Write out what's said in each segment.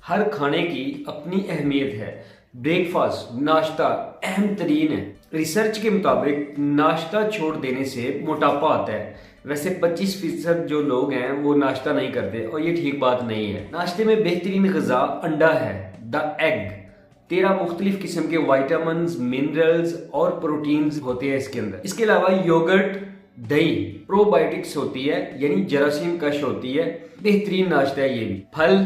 हर खाने की अपनी अहमियत है। ब्रेकफास्ट नाश्ता अहम तरीन है। रिसर्च के मुताबिक नाश्ता छोड़ देने से मोटापा आता है। वैसे 25% जो लोग हैं वो नाश्ता नहीं करते और ये ठीक बात नहीं है। नाश्ते में बेहतरीन ग़िज़ा अंडा है, द एग। 13 मुख्तलिफ किस्म के वाइटामिन, मिनरल्स और प्रोटीन्स होते हैं इसके अंदर। इसके अलावा योगर्ट, दही, प्रोबायोटिक्स होती है यानी जरासीम कश होती है। बेहतरीन नाश्ता है ये भी। फल,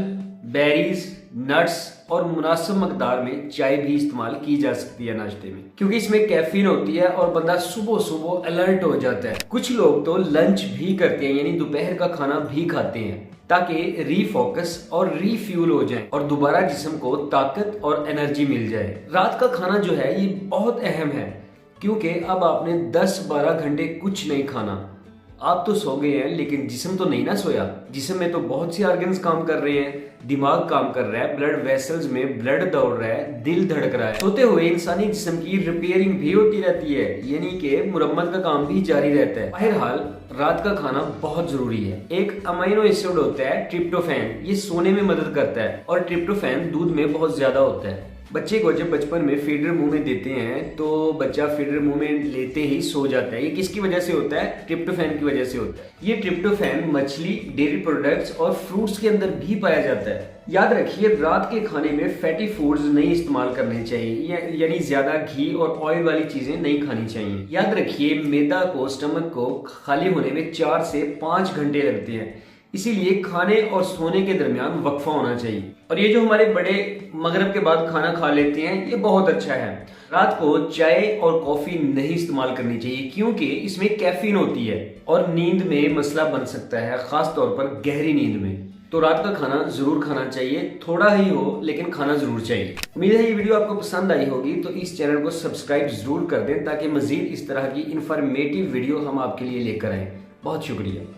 बेरीज, नट्स और मुनासिब मकदार में चाय भी इस्तेमाल की जा सकती है नाश्ते में, क्योंकि इसमें कैफीन होती है और बंदा सुबह सुबह अलर्ट हो जाता है। कुछ लोग तो लंच भी करते हैं यानी दोपहर का खाना भी खाते हैं ताकि रीफोकस और रीफ्यूल हो जाए और दोबारा जिस्म को ताकत और एनर्जी मिल जाए। रात का खाना जो है ये बहुत अहम है, क्योंकि अब आपने 10-12 घंटे कुछ नहीं खाना। आप तो सो गए हैं लेकिन जिस्म तो नहीं ना सोया। जिस्म में तो बहुत सी ऑर्गन्स काम कर रहे हैं, दिमाग काम कर रहा है, ब्लड वेसल्स में ब्लड दौड़ रहा है, दिल धड़क रहा है। सोते हुए इंसानी जिस्म की रिपेयरिंग भी होती रहती है यानी कि मुरम्मत का काम भी जारी रहता है। बहरहाल रात का खाना बहुत जरूरी है। एक अमीनो एसिड होता है ट्रिप्टोफैन, ये सोने में मदद करता है और ट्रिप्टोफैन दूध में बहुत ज्यादा होता है। बच्चे को जब बचपन में फीडर मुंह में देते हैं तो बच्चा फीडर मुंह में लेते ही सो जाता है। ये किसकी वजह से होता है? ट्रिप्टोफैन की वजह से होता है। ये ट्रिप्टोफैन मछली, डेयरी प्रोडक्ट्स और फ्रूट्स के अंदर भी पाया जाता है। याद रखिए, रात के खाने में फैटी फूड्स नहीं इस्तेमाल करने चाहिए, यानी ज्यादा घी और ऑयल वाली चीजें नहीं खानी चाहिए। याद रखिए, मैदा को, स्टमक को खाली होने में 4 से 5 घंटे लगते हैं, इसीलिए खाने और सोने के दरमियान वक्फा होना चाहिए। और ये जो हमारे बड़े मगरिब के बाद खाना खा लेते हैं ये बहुत अच्छा है। रात को चाय और कॉफी नहीं इस्तेमाल करनी चाहिए क्योंकि इसमें कैफीन होती है और नींद में मसला बन सकता है, खास तौर पर गहरी नींद में। तो रात का खाना जरूर खाना चाहिए, थोड़ा ही हो लेकिन खाना जरूर चाहिए। उम्मीद है ये वीडियो आपको पसंद आई होगी, तो इस चैनल को सब्सक्राइब जरूर कर दें ताकि मजीद इस तरह की इंफॉर्मेटिव वीडियो हम आपके लिए लेकर आए। बहुत शुक्रिया।